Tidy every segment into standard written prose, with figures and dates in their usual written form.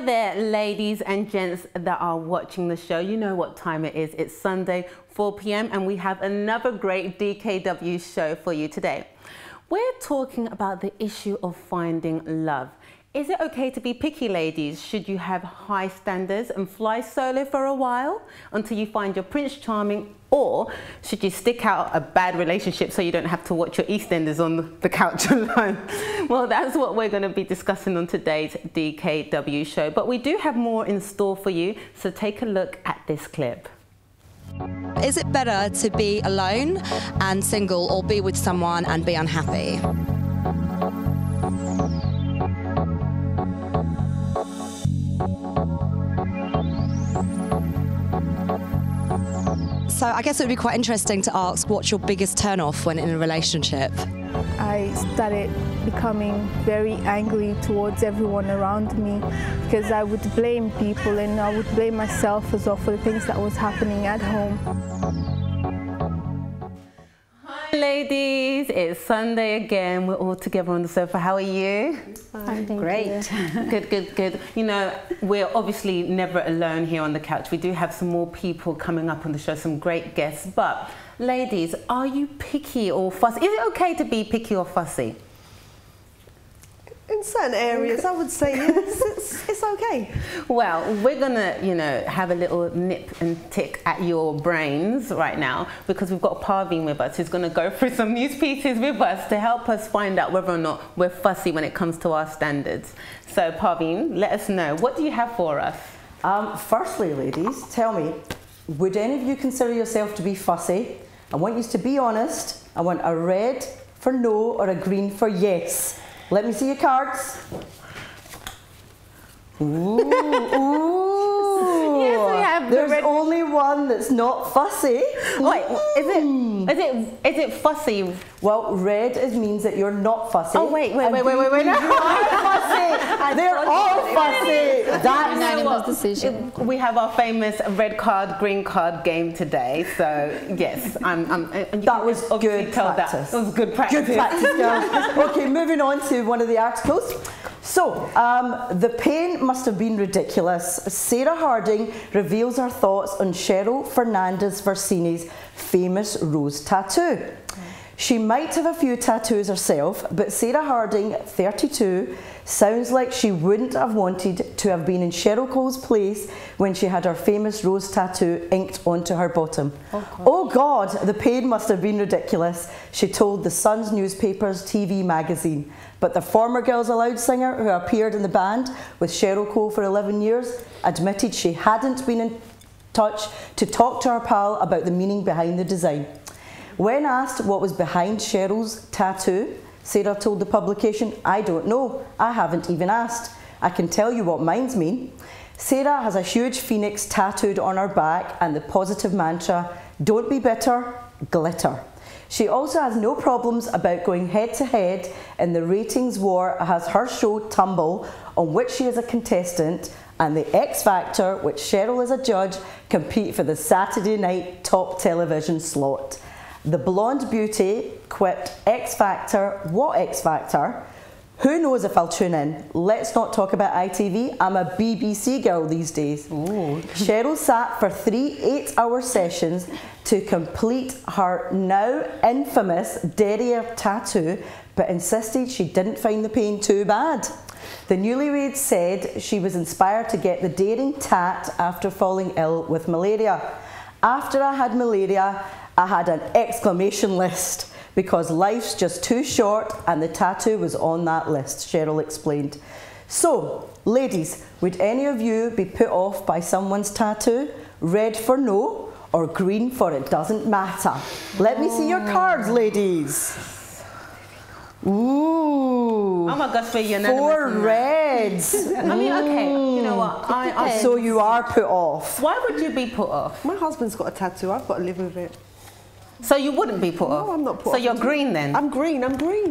Hi there, ladies and gents that are watching the show. You know what time it is. It's Sunday, 4 p.m. and we have another great DKW show for you today. We're talking about the issue of finding love. Is it okay to be picky, ladies? Should you have high standards and fly solo for a while until you find your Prince Charming? Or should you stick out a bad relationship so you don't have to watch your EastEnders on the couch alone? Well, that's what we're going to be discussing on today's DKW show. But we do have more in store for you, so take a look at this clip. Is it better to be alone and single or be with someone and be unhappy? So I guess it would be quite interesting to ask, what's your biggest turn-off when in a relationship? I started becoming very angry towards everyone around me because I would blame people and I would blame myself as well for the things that was happening at home. Hi ladies, it's Sunday again. We're all together on the sofa. How are you? I'm great. Good. You know, we're obviously never alone here on the couch. We do have some more people coming up on the show, some great guests. But ladies, are you picky or fussy? Is it okay to be picky or fussy? In certain areas, I would say yes, it's okay. Well, we're gonna, have a little nip and tick at your brains right now because we've got Parveen with us who's gonna go through some news pieces with us to help us find out whether or not we're fussy when it comes to our standards. So Parveen, let us know, what do you have for us? Firstly, ladies, tell me, would any of you consider yourself to be fussy? I want you to be honest. I want a red for no or a green for yes. Let me see your cards. Ooh. Yes, we have. There's only one that's not fussy. Wait, is it fussy? Well, red means that you're not fussy. Oh wait. You are fussy. They're all fussy. That's unanimous decision. We have our famous red card, green card game today. So yes, that was good practice. That was good practice. Good practice, girls. Okay, moving on to one of the articles. So, the pain must have been ridiculous. Sarah Harding reveals her thoughts on Cheryl Fernandez Versini's famous rose tattoo. She might have a few tattoos herself, but Sarah Harding, 32, sounds like she wouldn't have wanted to have been in Cheryl Cole's place when she had her famous rose tattoo inked onto her bottom. Oh God, the pain must have been ridiculous, she told the Sun's newspaper's TV magazine. But the former Girls Aloud singer who appeared in the band with Cheryl Cole for 11 years admitted she hadn't been in touch to talk to her pal about the meaning behind the design. When asked what was behind Cheryl's tattoo, Sarah told the publication, "I don't know, I haven't even asked. I can tell you what mine's mean." Sarah has a huge phoenix tattooed on her back and the positive mantra, "Don't be bitter, glitter." She also has no problems about going head to head in the ratings war as her show Tumble, on which she is a contestant, and the X Factor, which Cheryl is a judge, compete for the Saturday night top television slot. The blonde beauty quipped, "X Factor, what X Factor? Who knows if I'll tune in? Let's not talk about ITV, I'm a BBC girl these days." Ooh. Cheryl sat for 3 8-hour sessions to complete her now infamous derriere tattoo, but insisted she didn't find the pain too bad. The newlyweds said she was inspired to get the daring tat after falling ill with malaria. "After I had malaria, I had an exclamation list because life's just too short and the tattoo was on that list," Cheryl explained. So, ladies, would any of you be put off by someone's tattoo? Red for no or green for it doesn't matter? Let me see your cards, ladies. Ooh. Oh my gosh, we're unanimous. 4 reds. I mean, okay, you know what? So you are put off. Why would you be put off? My husband's got a tattoo, I've got to live with it. So you wouldn't be put off? No, I'm not put off. So you're green then? I'm green. I'm learning.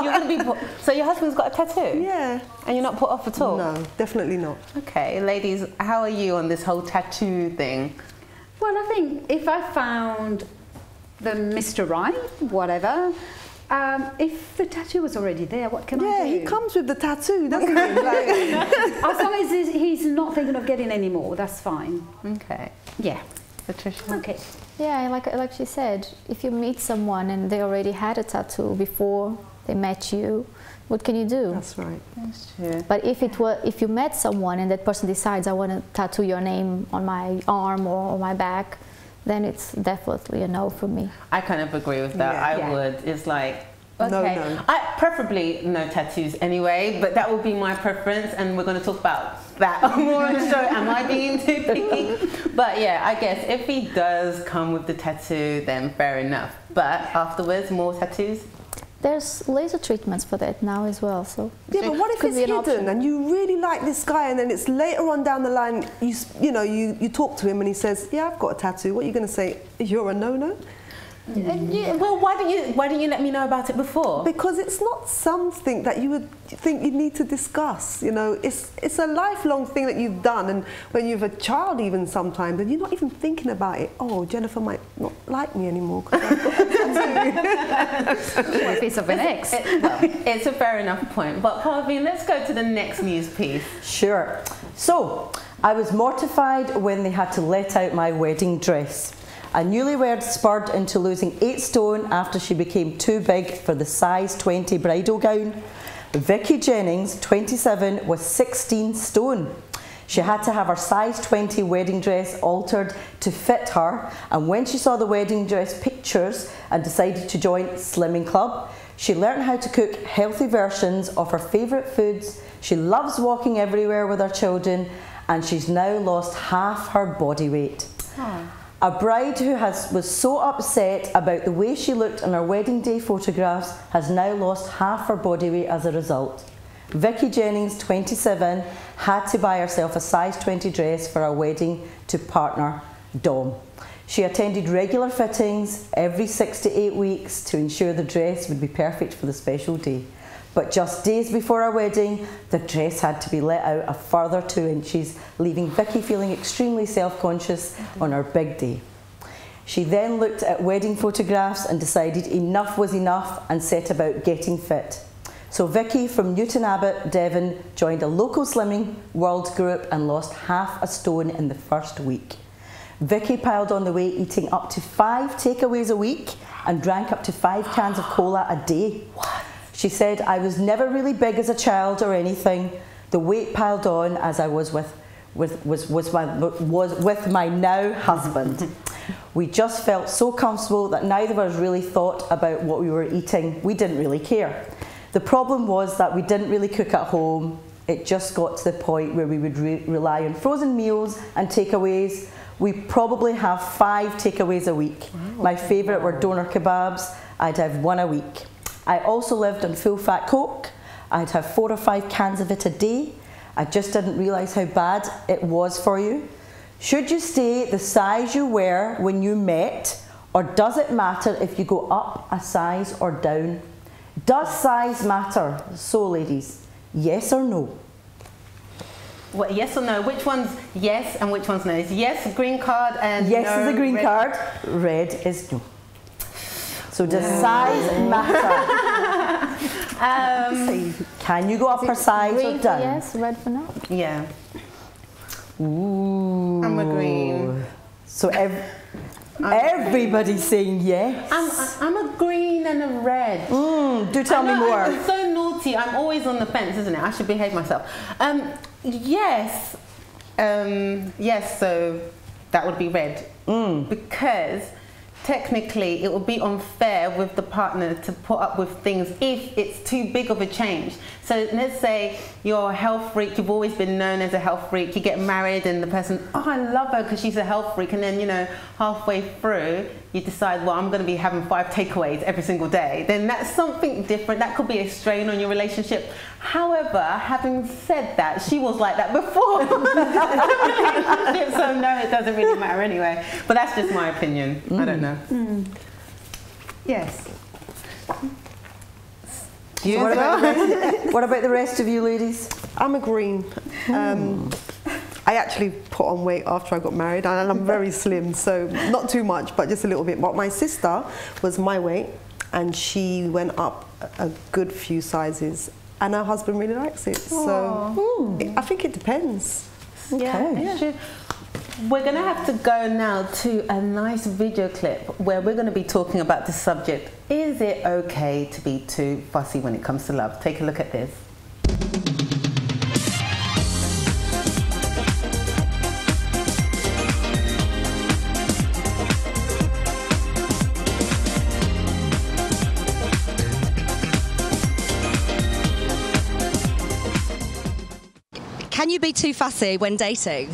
You're going to be put. So your husband's got a tattoo? Yeah. And you're not put off at all? No, definitely not. Okay, ladies, how are you on this whole tattoo thing? Well, I think if I found the Mr. Right, whatever, If the tattoo was already there, what can I do? Yeah, he comes with the tattoo, doesn't he? Like, as long as he's not thinking of getting any more, that's fine. Okay. Yeah. Patricia? Okay. Yeah, like she said, if you meet someone and they already had a tattoo before they met you, what can you do? that's right. That's true. But if you met someone and that person decides, I want to tattoo your name on my arm or on my back, then it's definitely a no for me. I kind of agree with that. Yeah. I would. It's like, okay. No. I preferably no tattoos anyway, but that would be my preference, and we're going to talk about that more on the show. Am I being too picky? But yeah, I guess if he does come with the tattoo, then fair enough. But afterwards, more tattoos? There's laser treatments for that now as well, so Yeah, but what if could it's be an hidden option. and you really like this guy, and then it's later on down the line, you talk to him and he says, yeah, I've got a tattoo. What are you going to say? You're a no-no? Yeah, well, why didn't you let me know about it before? Because it's not something that you would think you need to discuss. You know, it's a lifelong thing that you've done, and when you have a child, even sometimes, and you're not even thinking about it. Oh, Jennifer might not like me anymore because I've got a tattoo. Or if it's of an ex. It's a fair enough point. But Parveen, let's go to the next news piece. Sure. So, I was mortified when they had to let out my wedding dress. A newlywed spurred into losing 8 stone after she became too big for the size 20 bridal gown. Vicky Jennings, 27, was 16 stone. She had to have her size 20 wedding dress altered to fit her, and when she saw the wedding dress pictures and decided to join Slimming Club, she learned how to cook healthy versions of her favourite foods. She loves walking everywhere with her children, and she's now lost half her body weight. A bride who was so upset about the way she looked on her wedding day photographs has now lost half her body weight as a result. Vicky Jennings, 27, had to buy herself a size 20 dress for her wedding to partner Dom. She attended regular fittings every 6 to 8 weeks to ensure the dress would be perfect for the special day. But just days before her wedding, the dress had to be let out a further 2 inches, leaving Vicky feeling extremely self-conscious on her big day. She then looked at wedding photographs and decided enough was enough and set about getting fit. So Vicky from Newton Abbot, Devon, joined a local Slimming World group and lost half a stone in the first week. Vicky piled on the weight, eating up to 5 takeaways a week and drank up to 5 cans of cola a day. She said, I was never really big as a child or anything. The weight piled on as I was with my now husband. We just felt so comfortable that neither of us really thought about what we were eating. We didn't really care. The problem was that we didn't really cook at home. It just got to the point where we would rely on frozen meals and takeaways. We probably have 5 takeaways a week. My favourite were doner kebabs. I'd have 1 a week. I also lived on full fat Coke. I'd have 4 or 5 cans of it a day. I just didn't realise how bad it was for you. Should you stay the size you were when you met, or does it matter if you go up a size or down? Does size matter? So ladies, yes or no? What, yes or no? Which one's yes and which one's no? Is yes a green card and yes no is a green red? card, red is no. So does size matter? Can you go up a size Green or for down? yes, red for no. Yeah. Ooh. I'm a green. So everybody's saying yes. I'm a green and a red. Do tell me more. I'm so naughty. I'm always on the fence, isn't it? I should behave myself. Yes. Yes, so that would be red. Because technically it would be unfair with the partner to put up with things if it's too big of a change. So let's say you're a health freak, you've always been known as a health freak, you get married and the person, oh, I love her because she's a health freak, and then, you know, halfway through you decide, well, I'm going to be having 5 takeaways every single day. Then that's something different. That could be a strain on your relationship. However, having said that, she was like that before. So no, it doesn't really matter anyway. But that's just my opinion. I don't know. Yes. What about the rest of you ladies? I'm a green. I actually put on weight after I got married, and I'm very slim, so not too much, but just a little bit. But my sister was my weight, and she went up a good few sizes, and her husband really likes it. So I think it depends. Okay. Yeah. We're going to have to go now to a nice video clip where we're going to be talking about the subject. Is it okay to be too fussy when it comes to love? Take a look at this. Can you be too fussy when dating?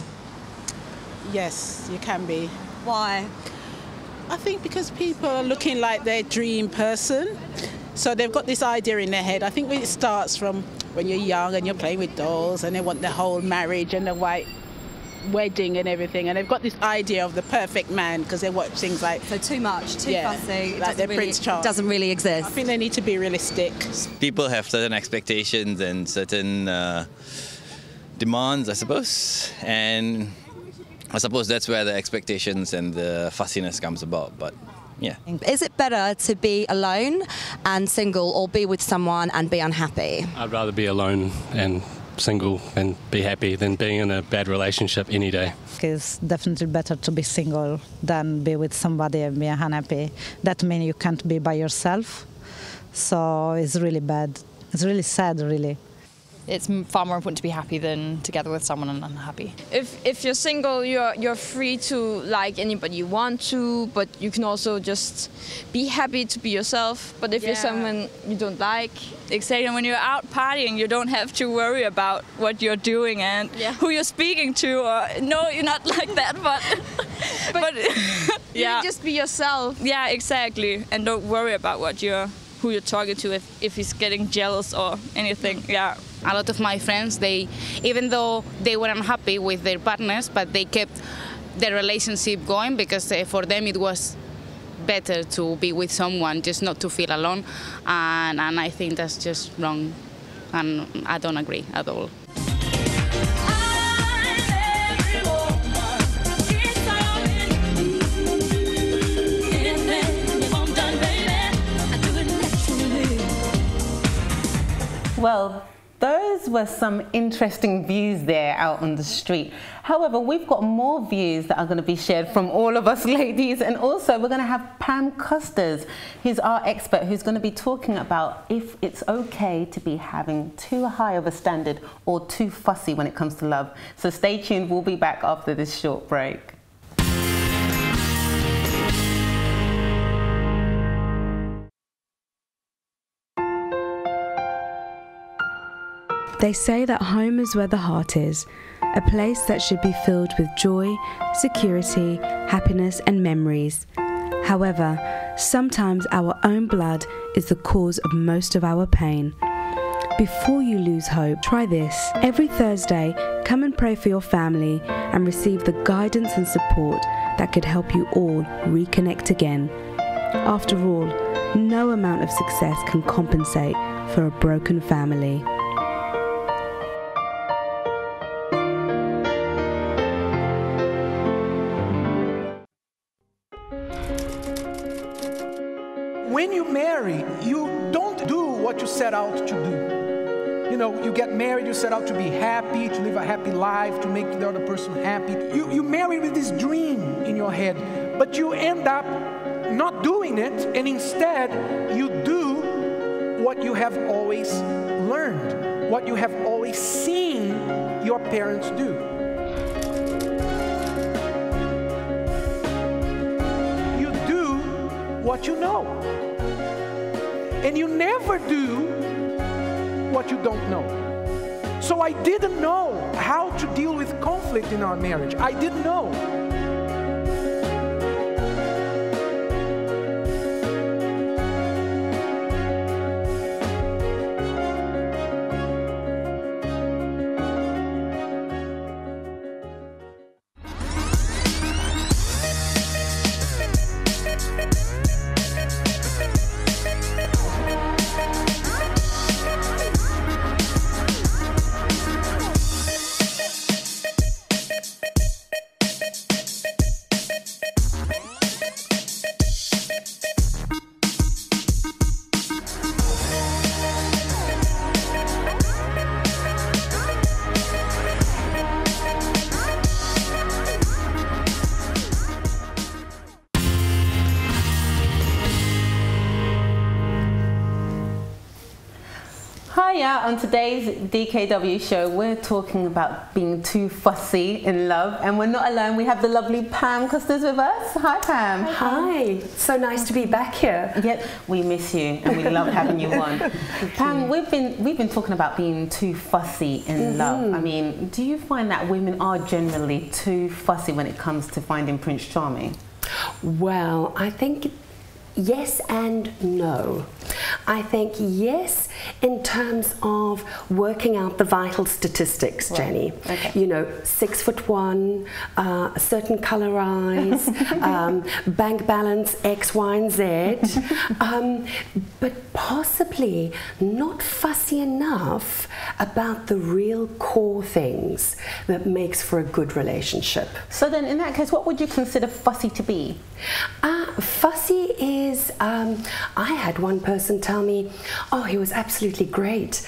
Yes, you can be. Why? I think because people are looking like their dream person, so they've got this idea in their head. I think it starts from when you're young and you're playing with dolls and they want the whole marriage and the white wedding and everything, and they've got this idea of the perfect man because they watch things like... So too much, too fussy, like their Prince Charles. Doesn't really exist. I think they need to be realistic. People have certain expectations and certain demands, I suppose, and I suppose that's where the expectations and the fussiness comes about, but yeah. Is it better to be alone and single or be with someone and be unhappy? I'd rather be alone and single and be happy than being in a bad relationship any day. It's definitely better to be single than be with somebody and be unhappy. That means you can't be by yourself, so it's really bad. It's really sad, really. It's far more important to be happy than together with someone and unhappy. If you're single, you're free to like anybody you want to, but you can also just be happy to be yourself. But if you're someone you don't like, Exactly, and when you're out partying, you don't have to worry about what you're doing and who you're speaking to. Or no, you're not like that, but you can just be yourself. Yeah, exactly, and don't worry about who you're talking to if he's getting jealous or anything. Yeah. A lot of my friends, even though they were unhappy with their partners, but they kept their relationship going because for them it was better to be with someone, just not to feel alone. And I think that's just wrong, and I don't agree at all. Well, those were some interesting views there out on the street. However, we've got more views that are going to be shared from all of us ladies, and also we're going to have Pam Custers, who's our expert, who's going to be talking about if it's okay to be having too high of a standard or too fussy when it comes to love. So stay tuned, we'll be back after this short break. They say that home is where the heart is, a place that should be filled with joy, security, happiness and memories. However, sometimes our own blood is the cause of most of our pain. Before you lose hope, try this. Every Thursday, come and pray for your family and receive the guidance and support that could help you all reconnect again. After all, no amount of success can compensate for a broken family. When you marry, you don't do what you set out to do. You know, you get married, you set out to be happy, to live a happy life, to make the other person happy. You marry with this dream in your head, but you end up not doing it, and instead you do what you have always learned, what you have always seen your parents do. You do what you know. And you never do what you don't know. So I didn't know how to deal with conflict in our marriage. I didn't know. out on today's DKW show, we're talking about being too fussy in love, and we're not alone. We have the lovely Pam Costas with us. Hi, Pam. Hi. So nice to be back here. Yep, we miss you, and we love having you on. Pam, we've been talking about being too fussy in love. I mean, do you find that women are generally too fussy when it comes to finding Prince Charming? Well, I think yes and no. I think yes in terms of working out the vital statistics, Jenny. Okay. You know, 6'1", a certain colour eyes, bank balance X, Y and Z, but possibly not fussy enough about the real core things that makes for a good relationship. So then in that case, what would you consider fussy to be? Fussy is, I had one person tell me, oh, he was absolutely great,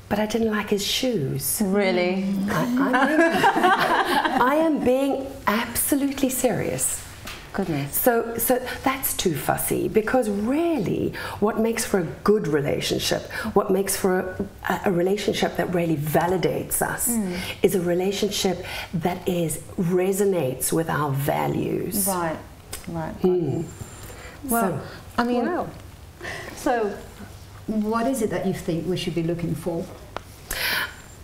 but I didn't like his shoes. Really? I am being absolutely serious. Goodness. So that's too fussy, because really what makes for a good relationship, what makes for a relationship that really validates us is a relationship that resonates with our values. Right, right. Well, I mean, so what is it that you think we should be looking for?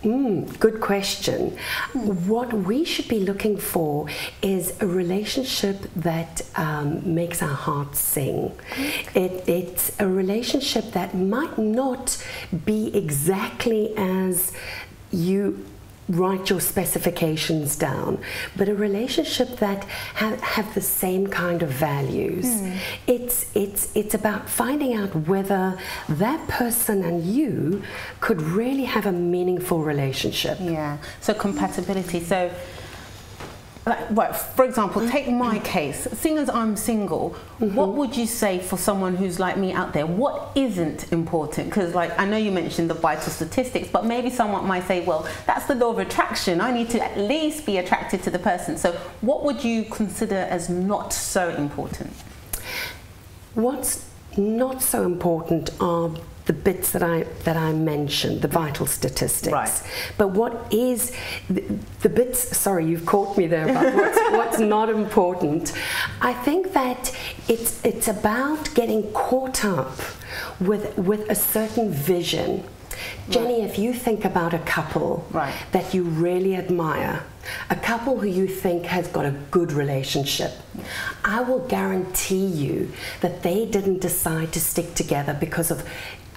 Good question. What we should be looking for is a relationship that makes our hearts sing. It's a relationship that might not be exactly as you write your specifications down, but a relationship that have the same kind of values. It's about finding out whether that person and you could really have a meaningful relationship. Yeah, so compatibility. So like, for example, take my case. Seeing as I'm single, what would you say for someone who's like me out there? What isn't important? Because like, I know you mentioned the vital statistics, but maybe someone might say, well, that's the law of attraction. I need to at least be attracted to the person. So what would you consider as not so important? What's not so important are the bits that I mentioned, the vital statistics. Right. But what is the bits? Sorry, you've caught me there. About what's not important. I think that it's about getting caught up with a certain vision. Jenny, if you think about a couple that you really admire, a couple who you think has got a good relationship, I will guarantee you that they didn't decide to stick together because of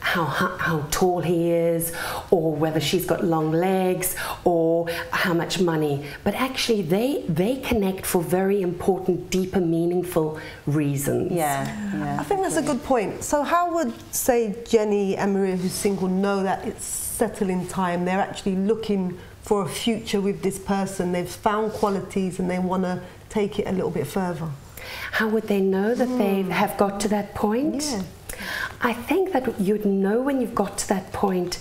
how tall he is, or whether she's got long legs, or how much money. But actually they connect for very important, deeper, meaningful reasons. Yeah. I think that's a good point. So how would, say, Jenny and Maria, who's single, know that it's settling time? They're actually looking for a future with this person. They've found qualities and they want to take it a little bit further. How would they know that they have got to that point? Yeah. I think that you'd know when you've got to that point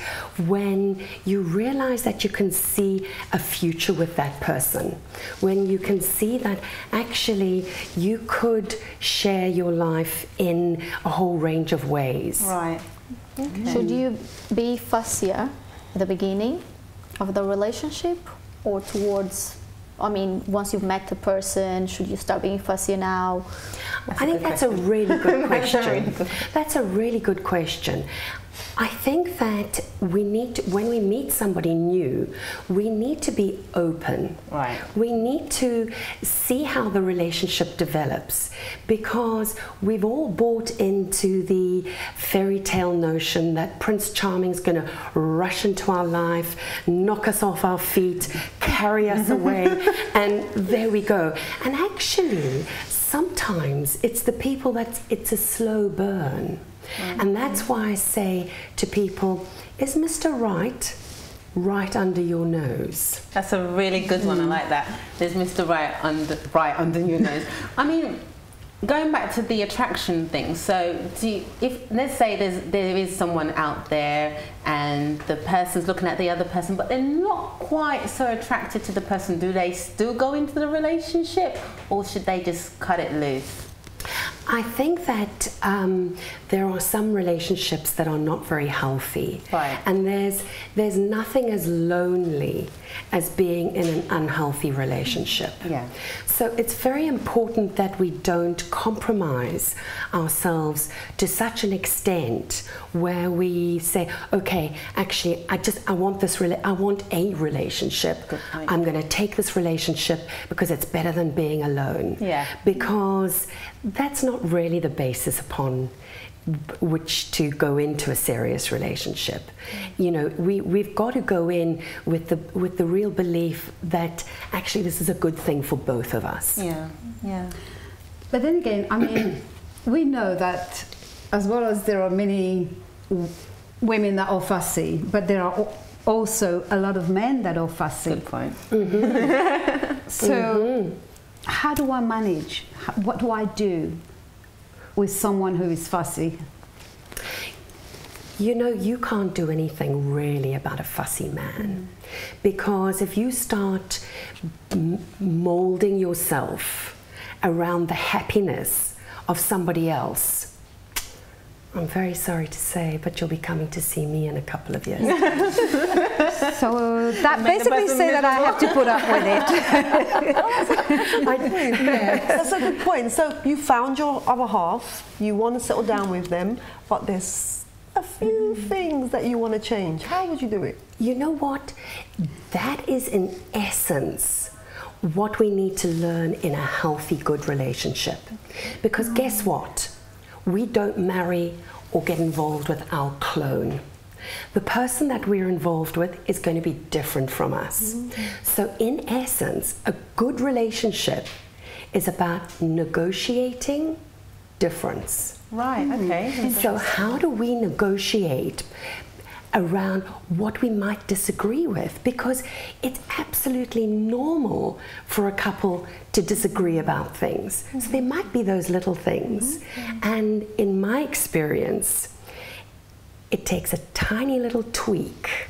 when you realize that you can see a future with that person, when you can see that actually you could share your life in a whole range of ways. Right. Okay. Should you be fussier at the beginning of the relationship, or towards, I mean, once you've met the person, should you start being fussier now? I think that's a really good question. That's a really good question. I think that we need to, when we meet somebody new, we need to be open. Right. We need to see how the relationship develops, because we've all bought into the fairy tale notion that Prince Charming's going to rush into our life, knock us off our feet, carry us away, and there we go. And actually, sometimes it's the people it's a slow burn. And that's why I say to people, is Mr. Right right under your nose? That's a really good one. I like that. There's Mr. Right under your nose. I mean, going back to the attraction thing, so if let's say there is someone out there and the person's looking at the other person, but they're not quite so attracted to the person, do they still go into the relationship, or should they just cut it loose? I think that there are some relationships that are not very healthy, right. And there's nothing as lonely as being in an unhealthy relationship. Yeah. So it's very important that we don't compromise ourselves to such an extent where we say, okay, actually, I want a relationship. I'm going to take this relationship because it's better than being alone. Yeah. Because that's not really the basis upon which to go into a serious relationship. You know, we've got to go in with the real belief that actually this is a good thing for both of us. Yeah, yeah. But then again, I mean, we know that as well as there are many women that are fussy, but there are also a lot of men that are fussy. Good point. So how do I manage? What do I do with someone who is fussy? You know, you can't do anything really about a fussy man, because if you start molding yourself around the happiness of somebody else, I'm very sorry to say, but you'll be coming to see me in a couple of years. So that basically says that I have to put up with it. That's a good point. So you found your other half, you want to settle down with them, but there's a few things that you want to change. How would you do it? You know what? That is in essence what we need to learn in a healthy, good relationship. Because guess what? We don't marry or get involved with our clone. The person that we're involved with is going to be different from us. So in essence, a good relationship is about negotiating difference. Right, okay. So how do we negotiate around what we might disagree with? Because it's absolutely normal for a couple to disagree about things. So there might be those little things. And in my experience, it takes a tiny little tweak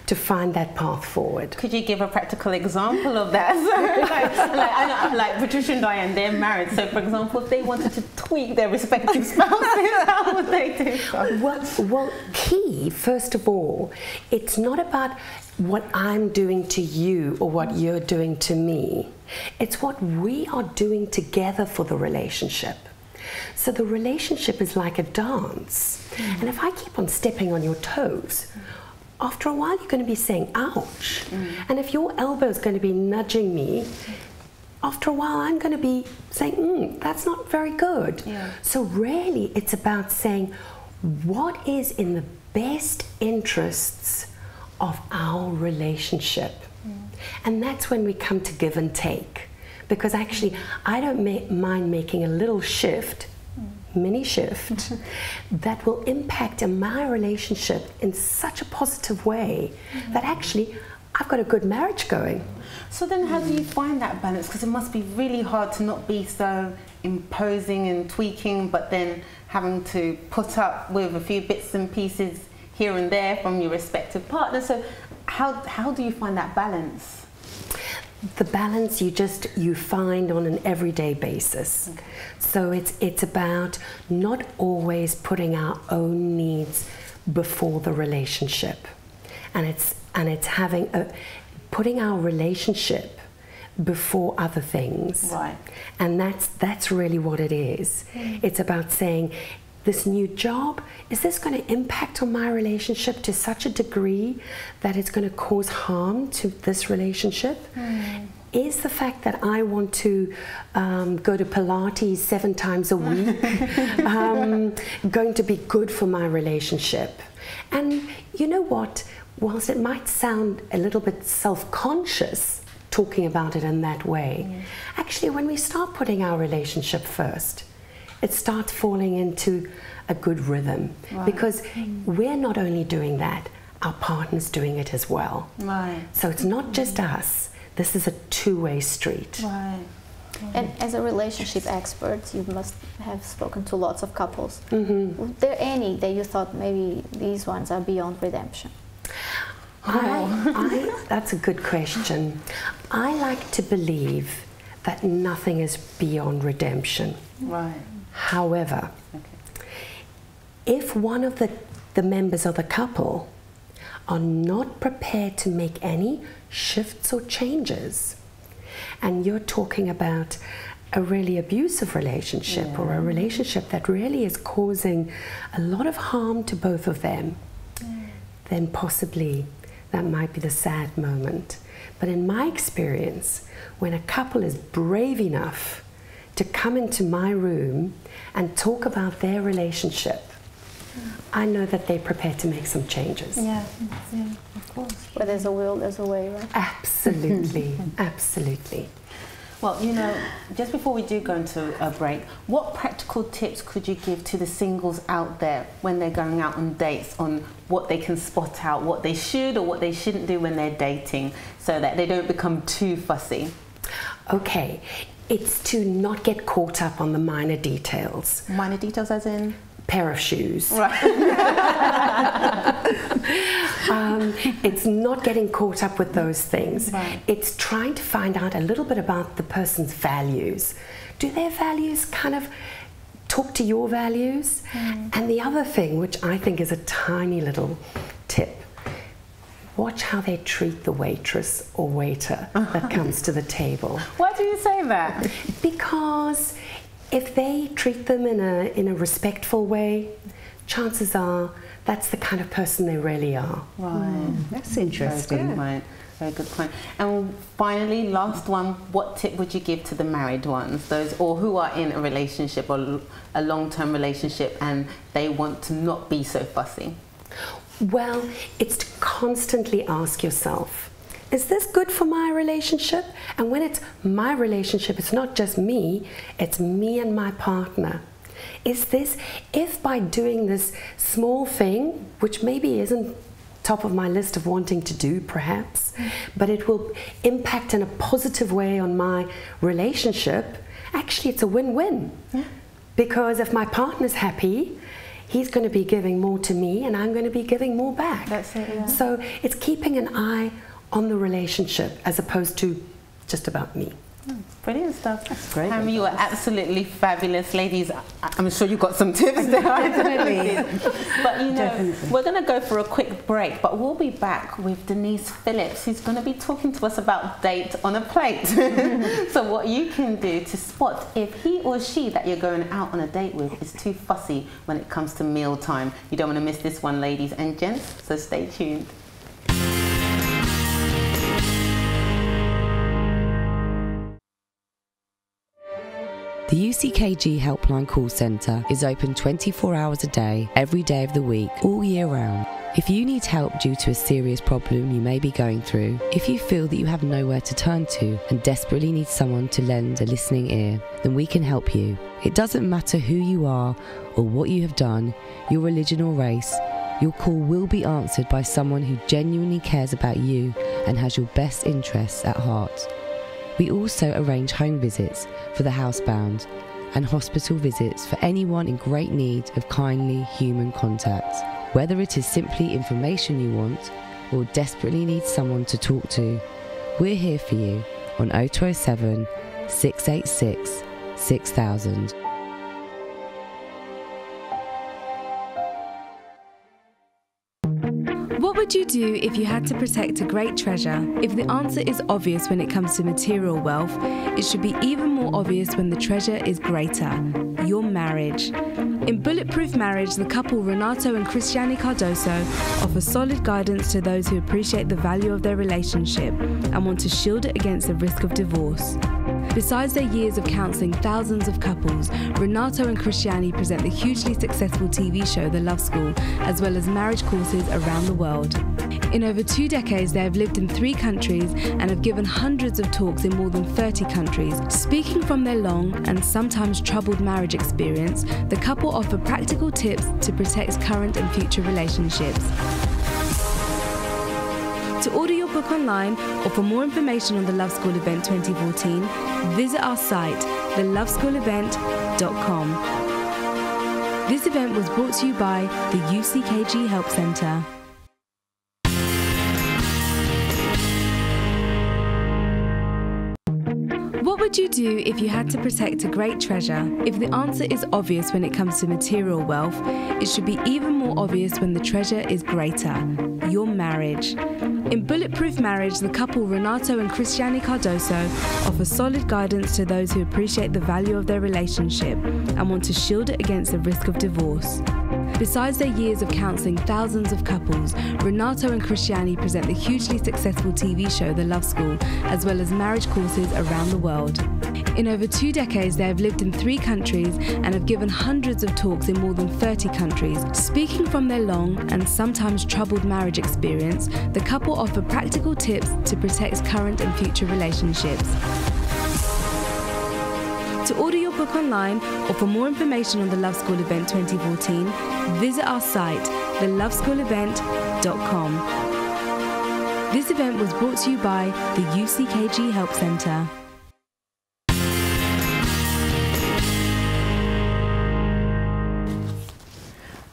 to find that path forward. Could you give a practical example of that? I know, like Patricia and Diane, they're married. So, for example, if they wanted to tweak their respective spouses, how would they do so? Well, key, first of all, it's not about what I'm doing to you or what you're doing to me. It's what we are doing together for the relationship. So the relationship is like a dance. And if I keep on stepping on your toes, after a while you're going to be saying, ouch. And if your elbow is going to be nudging me, after a while I'm going to be saying, that's not very good. So really it's about saying, what is in the best interests of our relationship? And that's when we come to give and take. Because actually, I don't mind making a little shift, mini shift, that will impact in my relationship in such a positive way that actually I've got a good marriage going. So then how do you find that balance? Because it must be really hard to not be so imposing and tweaking, but then having to put up with a few bits and pieces here and there from your respective partners. So how do you find that balance? The balance you find on an everyday basis. So it's about not always putting our own needs before the relationship, and it's having putting our relationship before other things. Right. And that's really what it is. It's about saying, this new job, is this going to impact on my relationship to such a degree that it's going to cause harm to this relationship? Is the fact that I want to go to Pilates 7 times a week going to be good for my relationship? And you know what? Whilst it might sound a little bit self-conscious talking about it in that way, actually when we start putting our relationship first, it starts falling into a good rhythm. Because we're not only doing that, our partner's doing it as well. So it's not just us. This is a two-way street. And as a relationship expert, you must have spoken to lots of couples. Were there any that you thought maybe these ones are beyond redemption? That's a good question. I like to believe that nothing is beyond redemption. Right. However, if one of the members of the couple are not prepared to make any shifts or changes, and you're talking about a really abusive relationship or a relationship that really is causing a lot of harm to both of them, then possibly that might be the sad moment. But in my experience, when a couple is brave enough to come into my room and talk about their relationship, I know that they're prepared to make some changes. Yeah, of course. Where there's a will, there's a way, right? Absolutely, absolutely. Well, you know, just before we do go into a break, what practical tips could you give to the singles out there when they're going out on dates on what they can spot out, what they should or what they shouldn't do when they're dating so that they don't become too fussy? Okay, it's to not get caught up on the minor details. Minor details as in? Pair of shoes. Right. It's not getting caught up with those things. Right. It's trying to find out a little bit about the person's values. Do their values kind of talk to your values? And the other thing, which I think is a tiny little tip, watch how they treat the waitress or waiter that comes to the table. Why do you say that? Because if they treat them in a respectful way, chances are that's the kind of person they really are. Right. That's interesting. Very good point. Very good point. And finally, last one, what tip would you give to the married ones, those or who are in a relationship or a long-term relationship and they want to not be so fussy? Well, it's to constantly ask yourself, is this good for my relationship? And when it's my relationship, it's not just me, it's me and my partner. Is this, if by doing this small thing, which maybe isn't top of my list of wanting to do perhaps, but it will impact in a positive way on my relationship, actually it's a win-win. Because if my partner's happy, he's going to be giving more to me and I'm going to be giving more back. That's it, yeah. So it's keeping an eye on the relationship as opposed to just about me. Brilliant stuff. That's great. You are absolutely fabulous. Ladies, I'm sure you've got some tips there. Definitely. But you know, we're going to go for a quick break, but we'll be back with Denise Phillips, who's going to be talking to us about date on a plate. So what you can do to spot if he or she that you're going out on a date with is too fussy when it comes to meal time. You don't want to miss this one, ladies and gents, so stay tuned. The UCKG Helpline Call Centre is open 24 hours a day, every day of the week, all year round. If you need help due to a serious problem you may be going through, if you feel that you have nowhere to turn to and desperately need someone to lend a listening ear, then we can help you. It doesn't matter who you are or what you have done, your religion or race, your call will be answered by someone who genuinely cares about you and has your best interests at heart. We also arrange home visits for the housebound and hospital visits for anyone in great need of kindly human contact. Whether it is simply information you want or desperately need someone to talk to, we're here for you on 0207 686 6000. What would you do if you had to protect a great treasure? If the answer is obvious when it comes to material wealth, it should be even more obvious when the treasure is greater: your marriage. In Bulletproof Marriage, the couple Renato and Cristiane Cardoso offer solid guidance to those who appreciate the value of their relationship and want to shield it against the risk of divorce. Besides their years of counselling thousands of couples, Renato and Cristiane present the hugely successful TV show The Love School, as well as marriage courses around the world. In over 2 decades, they have lived in 3 countries and have given hundreds of talks in more than 30 countries. Speaking from their long and sometimes troubled marriage experience, the couple offer practical tips to protect current and future relationships. To order your book online or for more information on the Love School event 2014, visit our site, theloveschoolevent.com. This event was brought to you by the UCKG Help Centre. What would would you do if you had to protect a great treasure? If the answer is obvious when it comes to material wealth, it should be even more obvious when the treasure is greater: your marriage. In Bulletproof Marriage, the couple Renato and Cristiane Cardoso offer solid guidance to those who appreciate the value of their relationship and want to shield it against the risk of divorce. Besides their years of counselling thousands of couples, Renato and Cristiane present the hugely successful TV show The Love School, as well as marriage courses around the world. In over 2 decades, they have lived in 3 countries and have given hundreds of talks in more than 30 countries. Speaking from their long and sometimes troubled marriage experience, the couple offer practical tips to protect current and future relationships. To order your book online or for more information on the Love School event 2014, visit our site, theloveschoolevent.com. This event was brought to you by the UCKG Help Centre.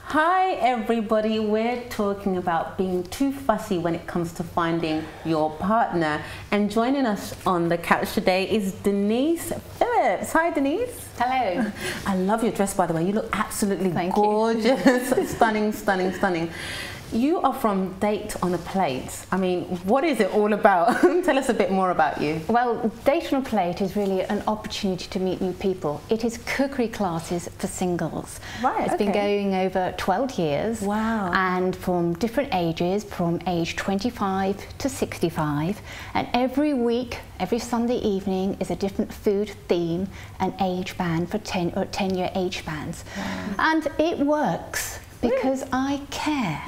Hi everybody, we're talking about being too fussy when it comes to finding your partner. And joining us on the couch today is Denise Phillips. Hi Denise. Hello. I love your dress, by the way. You look absolutely gorgeous. Stunning, stunning, stunning. You are from Date on a Plate. I mean, what is it all about? Tell us a bit more about you. Well, Date on a Plate is really an opportunity to meet new people. It is cookery classes for singles. Right, It's been going over 12 years. Wow. And from different ages, from age 25 to 65. And every week, every Sunday evening is a different food theme and age band for 10-year age bands. Wow. And it works. Because I care.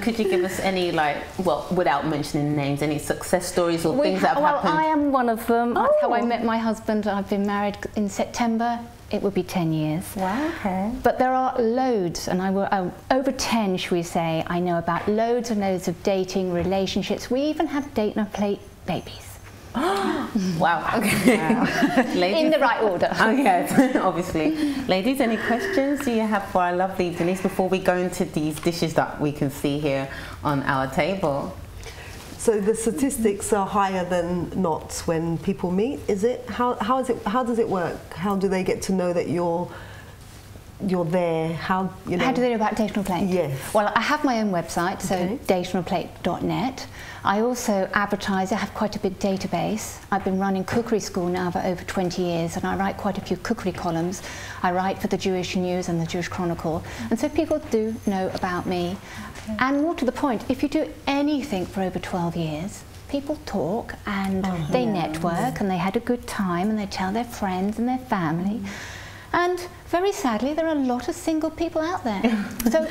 Could you give us any, without mentioning names, any success stories or things that have happened? Well, I am one of them. That's how I met my husband. I've been married in September. It would be 10 years. Wow, okay. But there are loads, and over 10, should we say, I know about loads and loads of dating, relationships. We even have Date on a Plate babies. Wow, okay. Wow. Ladies, in the right order. Oh yes, obviously. Ladies, any questions do you have for our lovely Denise before we go into these dishes that we can see here on our table? So the statistics are higher than not when people meet, is it? How does it work? How do they get to know that you're there? How do they know about Date on a Plate? Yes. Well, I have my own website, so dateonaplate.net. I also advertise. I have quite a big database. I've been running cookery school now for over 20 years, and I write quite a few cookery columns. I write for the Jewish News and the Jewish Chronicle, and so people do know about me. Okay. And more to the point, if you do anything for over 12 years, people talk and they network and they had a good time and they tell their friends and their family. And very sadly, there are a lot of single people out there. So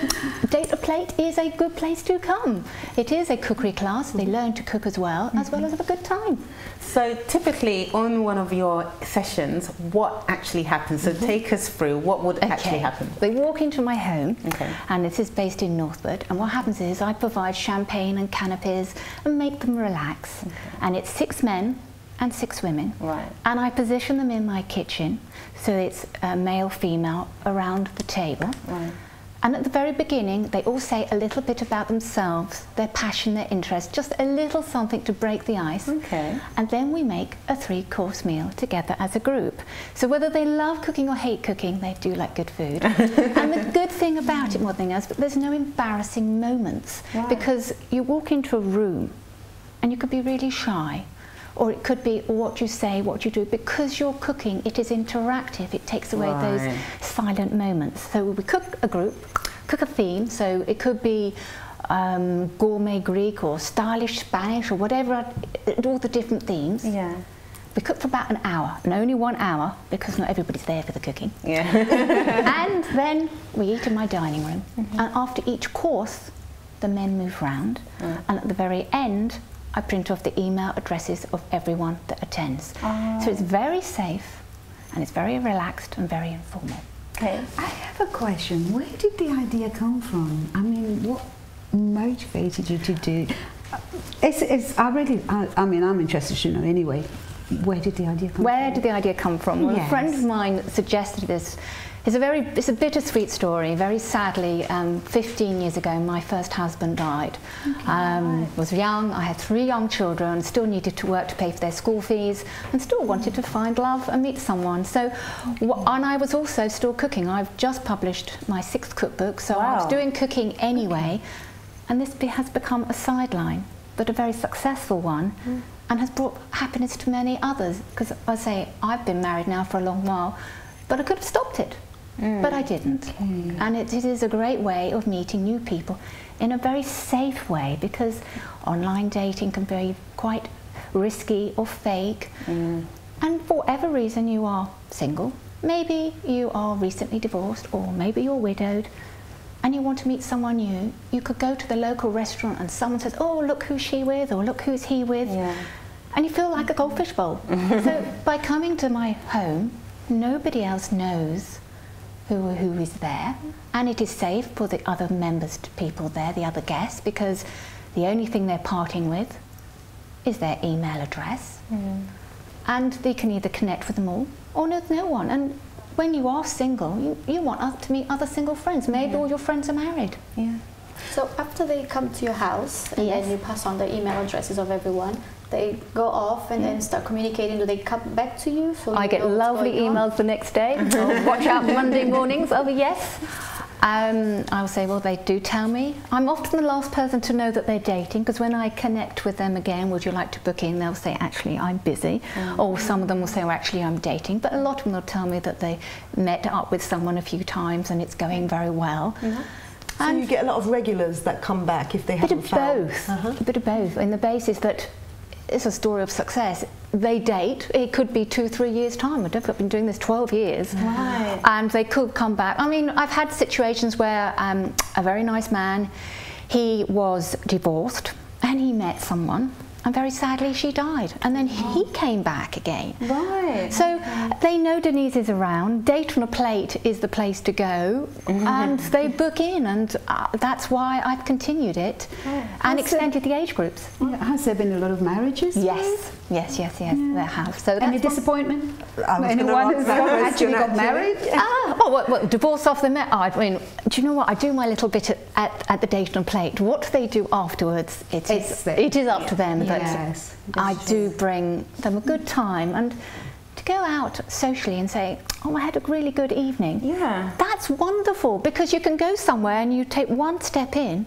Date on a Plate is a good place to come. It is a cookery class. They learn to cook as well as have a good time. So typically on one of your sessions, what actually happens? So take us through what would actually happen. They walk into my home, and this is based in Northwood, and what happens is I provide champagne and canapes and make them relax. And it's 6 men and 6 women. Right. And I position them in my kitchen, so it's male, female around the table. Right. And at the very beginning, they all say a little bit about themselves, their passion, their interest, just a little something to break the ice. Okay. And then we make a 3-course meal together as a group. So whether they love cooking or hate cooking, they do like good food. And the good thing about it, more than else, but there's no embarrassing moments. Right. Because you walk into a room and you could be really shy. Or it could be what you say, what you do. Because you're cooking, it is interactive. It takes away those silent moments. So we cook a group, cook a theme. So it could be gourmet Greek or stylish Spanish or whatever, all the different themes. Yeah. We cook for about an hour, and only 1 hour, because not everybody's there for the cooking. Yeah. And then we eat in my dining room. And after each course, the men move round. And at the very end, I print off the email addresses of everyone that attends. So it's very safe, and it's very relaxed and very informal. Okay. I have a question. Where did the idea come from? I mean, what motivated you to do? I'm interested to know anyway. Where did the idea come from? Where did the idea come from? Well, a friend of mine suggested this. It's a bittersweet story. Very sadly, 15 years ago, my first husband died. Was young. I had 3 young children. Still needed to work to pay for their school fees, and still wanted to find love and meet someone. So, and I was also still cooking. I've just published my 6th cookbook, so I was doing cooking anyway. And this has become a sideline, but a very successful one, and has brought happiness to many others. Because I say I've been married now for a long while, but I could have stopped it. But I didn't. And it is a great way of meeting new people in a very safe way, because online dating can be quite risky or fake. And for whatever reason you are single, maybe you are recently divorced, or maybe you're widowed, and you want to meet someone new, you could go to the local restaurant and someone says, oh, look who's she with, or look who's he with, and you feel like a goldfish bowl. So by coming to my home, nobody else knows who is there, and it is safe for the other people there, the other guests, because the only thing they're parting with is their email address, and they can either connect with them all or no one. And when you are single, you want to meet other single friends. Maybe all your friends are married. So after they come to your house and then you pass on the email addresses of everyone, they go off and then start communicating. Do they come back to you? So I get lovely emails the next day. Watch out Monday mornings. Oh yes. I'll say, well, they do tell me. I'm often the last person to know that they're dating, because when I connect with them again, would you like to book in? They'll say, actually, I'm busy. Or some of them will say, well, actually, I'm dating. But a lot of them will tell me that they met up with someone a few times and it's going very well. So you get a lot of regulars that come back if they haven't found. A bit of both. And the base is that it's a story of success. They date, it could be 2-3 years' time. I've been doing this 12 years. And they could come back. I mean, I've had situations where a very nice man, he was divorced and he met someone, and very sadly she died, and then he came back again. So they know Denise is around. Date on a Plate is the place to go, and they book in, and that's why I've continued it and extended the age groups. Has there been a lot of marriages? Yes, there have. So any disappointment? Anyone who's actually got married? Well, divorce off the met. I mean, do you know what? I do my little bit at the Date on a Plate. What they do afterwards, it is up to them. But I do bring them a good time, and to go out socially and say, oh, I had a really good evening. That's wonderful, because you can go somewhere and you take 1 step in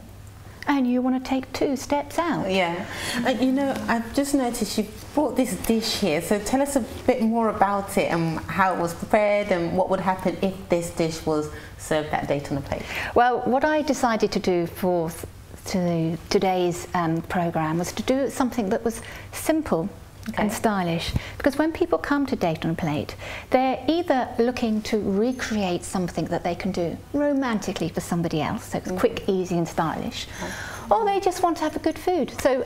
and you want to take 2 steps out. You know, I've just noticed you brought this dish here, so tell us a bit more about it and how it was prepared and what would happen if this dish was served at Date on a Plate. Well, what I decided to do for today's programme was to do something that was simple and stylish, because when people come to Date on a Plate, they're either looking to recreate something that they can do romantically for somebody else, so it's quick, easy and stylish, or they just want to have a good food. So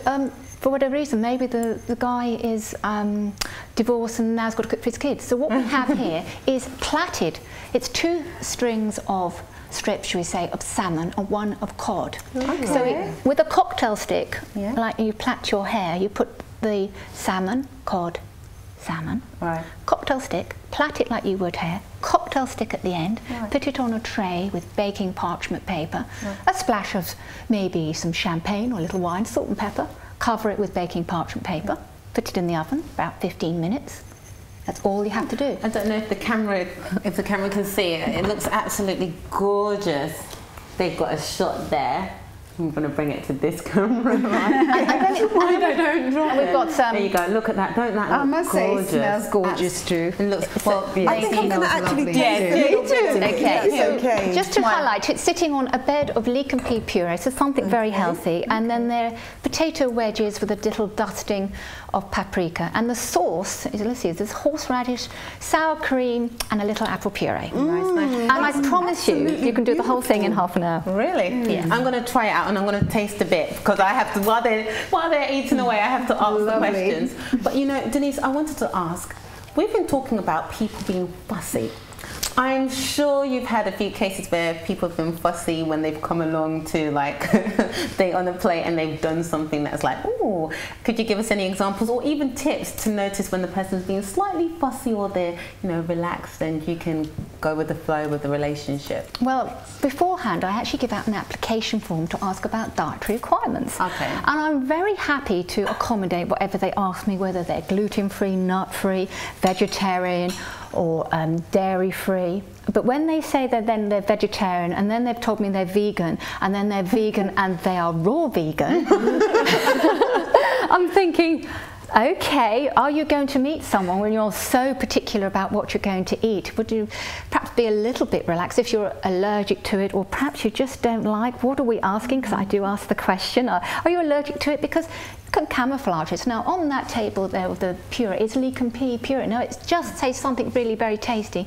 for whatever reason, maybe the guy is divorced and now's got to cook for his kids. So what we have here is plaited. It's 2 strings of strips, shall we say, of salmon and 1 of cod. So with a cocktail stick, like you plait your hair, you put the salmon, cod, salmon, cocktail stick, plait it like you would hair, cocktail stick at the end, put it on a tray with baking parchment paper, a splash of maybe some champagne or a little wine, salt and pepper, cover it with baking parchment paper, put it in the oven about 15 minutes. That's all you have to do. I don't know if the camera can see it. It looks absolutely gorgeous. They've got a shot there. I'm going to bring it to this camera. We've got some. There you go. Look at that. Don't that look gorgeous? I must say, it smells gorgeous too. It looks. Well, I think I'm going to actually taste it. Okay. Just to highlight, it's sitting on a bed of leek and pea puree, so something very healthy, and then there are potato wedges with a little dusting of paprika, and the sauce is, let's see, there's horseradish, sour cream, and a little apple puree. And I promise you can do the whole thing in half an hour. Really? Yes. I'm going to try it out, and I'm going to taste a bit, because I have to, while they're eating away, I have to ask the questions. But you know, Denise, I wanted to ask, we've been talking about people being fussy. I'm sure you've had a few cases where people have been fussy when they've come along to like date on a plate and they've done something that's like, oh, could you give us any examples or even tips to notice when the person's being slightly fussy or they're, you know, relaxed, and you can go with the flow with the relationship? Well, beforehand, I actually give out an application form to ask about dietary requirements. Okay. And I'm very happy to accommodate whatever they ask me, whether they're gluten-free, nut-free, vegetarian, or dairy-free. But when they say that then they're vegetarian, and then they've told me they're vegan, and then they're vegan and they are raw vegan, I'm thinking, okay, are you going to meet someone when you're so particular about what you're going to eat? Would you perhaps be a little bit relaxed if you're allergic to it, or perhaps you just don't like? What are we asking? Because I do ask the question, are you allergic to it? Because you can camouflage it. Now on that table there with the puree, it's leek and pea puree. No, it's just say something really very tasty.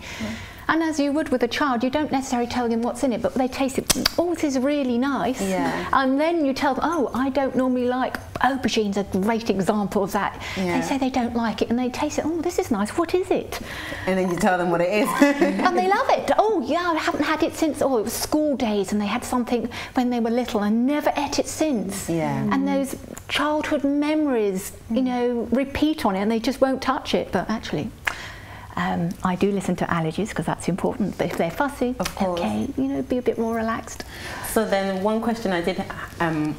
And as you would with a child, you don't necessarily tell them what's in it, but they taste it, oh, this is really nice. Yeah. And then you tell them, oh, I don't normally like aubergine's a great example of that. Yeah. They say they don't like it, and they taste it, oh, this is nice, what is it? And then you tell them what it is. And they love it. Oh, yeah, I haven't had it since, oh, it was school days, and they had something when they were little and never ate it since. Yeah. And those childhood memories, you know, repeat on it, and they just won't touch it. But actually, I do listen to allergies because that's important, but if they're fussy, of course, okay, you know, be a bit more relaxed. So then one question I did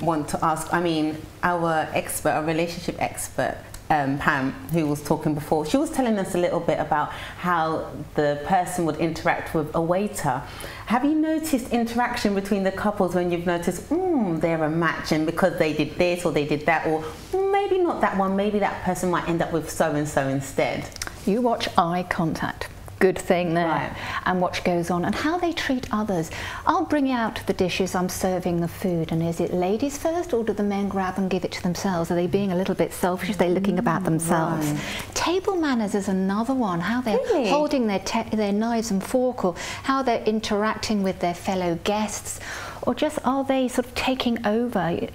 want to ask, I mean, our expert, our relationship expert, Pam, who was talking before, she was telling us a little bit about how the person would interact with a waiter. Have you noticed interaction between the couples when you've noticed, they're a match, and because they did this or they did that, or maybe not that one, maybe that person might end up with so-and-so instead? You watch eye contact. Good thing there. Right. And what goes on and how they treat others. I'll bring out the dishes, I'm serving the food, and is it ladies first, or do the men grab and give it to themselves? Are they being a little bit selfish? Are they looking about themselves? Right. Table manners is another one, how they're holding their knives and fork, or how they're interacting with their fellow guests, or just are they sort of taking over?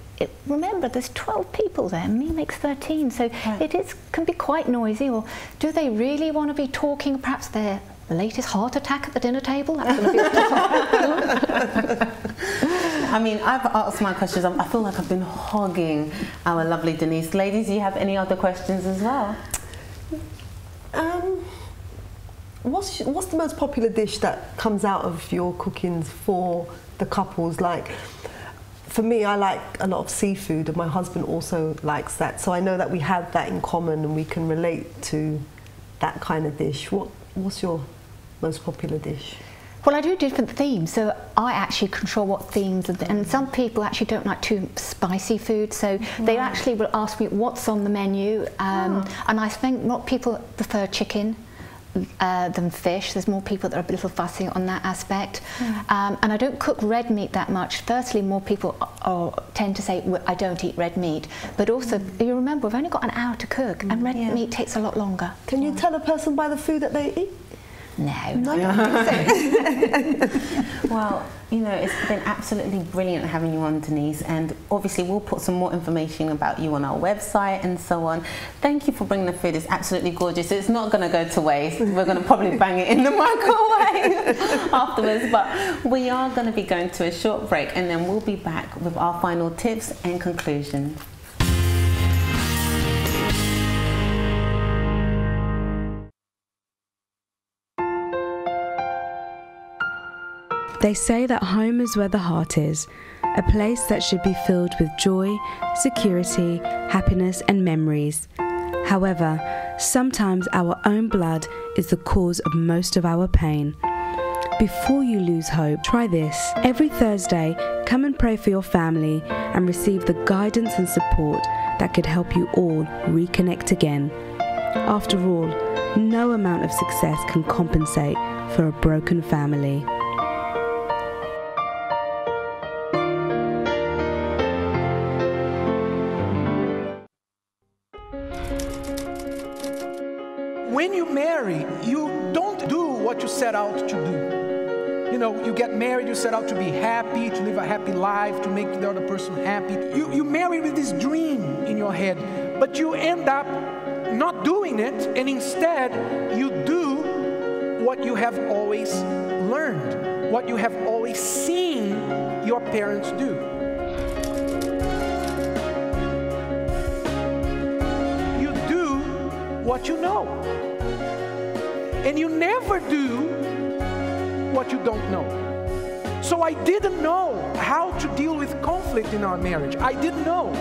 Remember, there's 12 people there, me makes 13, so it can be quite noisy. Or do they really want to be talking perhaps their latest heart attack at the dinner table? That's going to be I mean, I've asked my questions. I feel like I've been hogging our lovely Denise. Ladies, do you have any other questions as well? What's the most popular dish that comes out of your cookings for the couples? Like, for me, I like a lot of seafood, and my husband also likes that. So I know that we have that in common, and we can relate to that kind of dish. What's your most popular dish? Well, I do different themes, so I actually control what themes, and some people actually don't like too spicy food, so they actually will ask me what's on the menu, and I think what people prefer chicken than fish. There's more people that are a little fussy on that aspect. And I don't cook red meat that much. Firstly, more people tend to say, well, I don't eat red meat. But also, you remember, we've only got an hour to cook, and red meat takes a lot longer. Can you tell a person by the food that they eat? No. I don't think so. Well, you know, it's been absolutely brilliant having you on, Denise, and obviously we'll put some more information about you on our website and so on. Thank you for bringing the food. It's absolutely gorgeous. It's not going to go to waste. We're going to probably bang it in the microwave afterwards, but we are going to be going to a short break, and then we'll be back with our final tips and conclusions. They say that home is where the heart is, a place that should be filled with joy, security, happiness and memories. However, sometimes our own blood is the cause of most of our pain. Before you lose hope, try this. Every Thursday, come and pray for your family and receive the guidance and support that could help you all reconnect again. After all, no amount of success can compensate for a broken family. When you marry, you don't do what you set out to do. You know, you get married, you set out to be happy, to live a happy life, to make the other person happy. You marry with this dream in your head, but you end up not doing it, and instead you do what you have always learned, what you have always seen your parents do. You do what you know. And you never do what you don't know. So I didn't know how to deal with conflict in our marriage. I didn't know.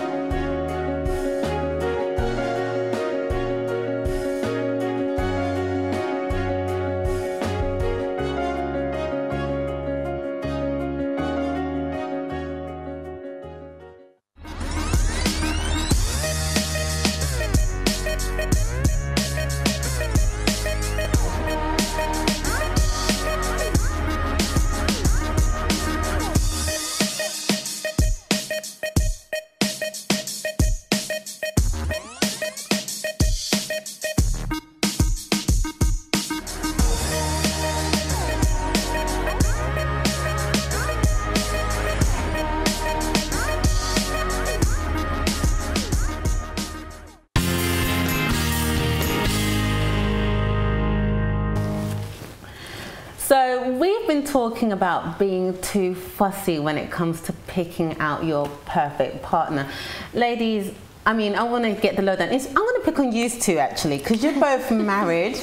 So we've been talking about being too fussy when it comes to picking out your perfect partner. Ladies, I mean, I want to get the lowdown. I'm going to pick on you two actually, because you're both married.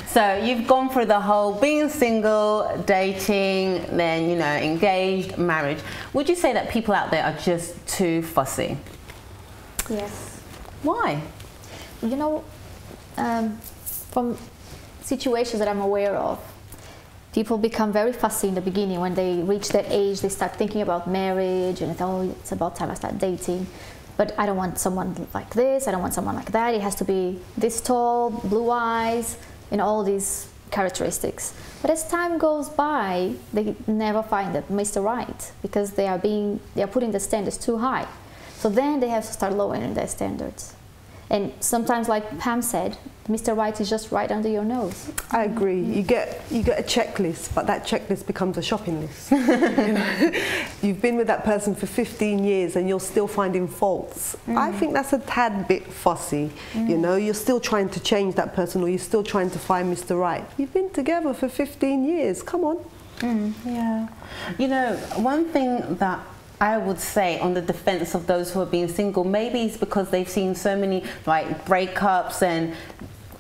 So you've gone through the whole being single, dating, then, you know, engaged, marriage. Would you say that people out there are just too fussy? Yes. Why? You know, from situations that I'm aware of, people become very fussy in the beginning. When they reach that age, they start thinking about marriage and it's about time I start dating. But I don't want someone like this, I don't want someone like that. It has to be this tall, blue eyes, and all these characteristics. But as time goes by, they never find that Mr. Right, because they are putting the standards too high. So then they have to start lowering their standards. And sometimes, like Pam said, Mr. Right is just right under your nose. I agree. You get a checklist, but that checklist becomes a shopping list. You know? You've been with that person for 15 years and you're still finding faults. I think that's a tad bit fussy. You know, you're still trying to change that person, or you're still trying to find Mr. Right. You've been together for 15 years. Come on. Yeah. You know, one thing that I would say on the defense of those who are being single, maybe it's because they've seen so many like breakups and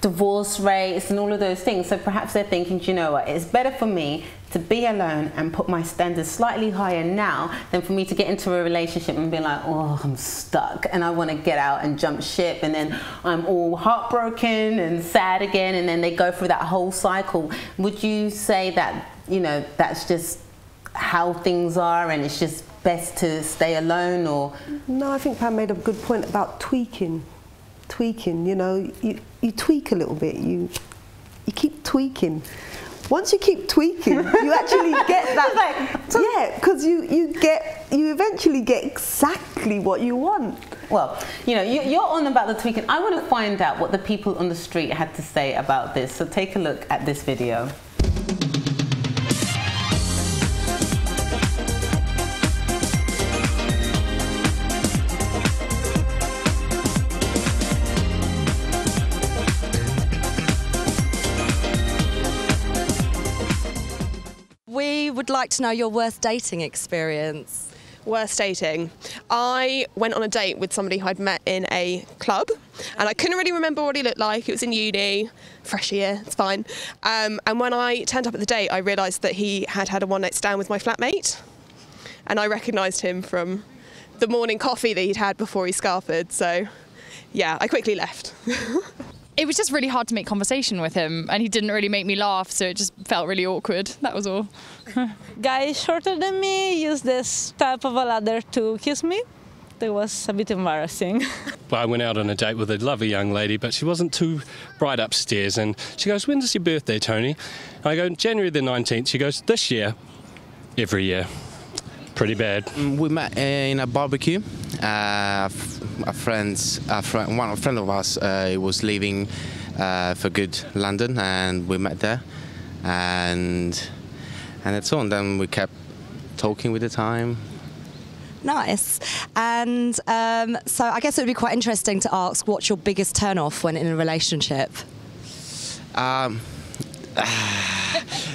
divorce rates and all of those things. So perhaps they're thinking, you know what, it's better for me to be alone and put my standards slightly higher now than for me to get into a relationship and be like, oh, I'm stuck and I want to get out and jump ship, and then I'm all heartbroken and sad again, and then they go through that whole cycle. Would you say that, you know, that's just how things are and it's just best to stay alone? Or no, I think Pam made a good point about tweaking, you know, you tweak a little bit, you keep tweaking. Once you keep tweaking, you actually get that, yeah, because you eventually get exactly what you want. Well, you know, you're on about the tweaking. I want to find out what the people on the street had to say about this, so take a look at this video. We would like to know your worst dating experience. Worst dating? I went on a date with somebody who I'd met in a club, and I couldn't really remember what he looked like. It was in uni, fresh year, it's fine. And when I turned up at the date, I realised that he had had a one-night stand with my flatmate, and I recognised him from the morning coffee that he'd had before he scarpered. So, yeah, I quickly left. It was just really hard to make conversation with him, and he didn't really make me laugh, so it just felt really awkward. That was all. Guy shorter than me used this type of a ladder to kiss me. That was a bit embarrassing. Well, I went out on a date with a lovely young lady, but she wasn't too bright upstairs, and she goes, "When's your birthday, Tony?" And I go, "January the 19th. She goes, "This year?" "Every year." Pretty bad. We met in a barbecue. A friend of us was leaving for good London, and we met there, and that's all. And then we kept talking with the time. Nice. And so I guess it would be quite interesting to ask, what's your biggest turn-off when in a relationship?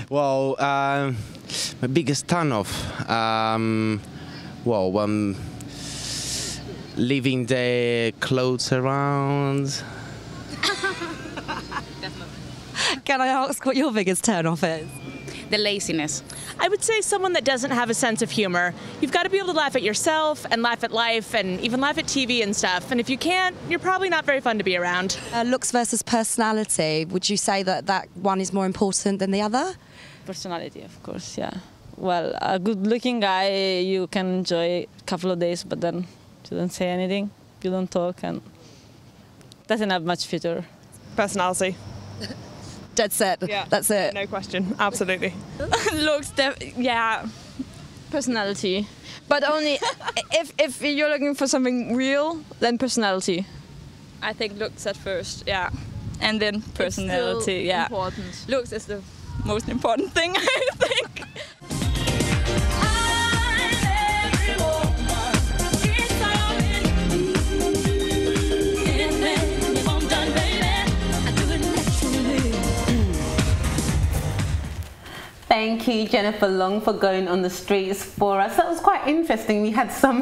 Well, my biggest turn-off, leaving the clothes around. Can I ask what your biggest turn-off is? The laziness. I would say someone that doesn't have a sense of humor. You've got to be able to laugh at yourself and laugh at life and even laugh at TV and stuff. And if you can't, you're probably not very fun to be around. Looks versus personality. Would you say that that one is more important than the other? Personality, of course, yeah. Well, a good-looking guy, you can enjoy a couple of days, but then you don't say anything, you don't talk, and doesn't have much future. Personality. Dead set. Yeah. That's it. No question. Absolutely. Looks, yeah. Personality. But only if you're looking for something real, then personality. I think looks at first, yeah. And then personality, yeah. Important. Looks is the most important thing, I think. Thank you, Jennifer Long, for going on the streets for us. That was quite interesting. We had some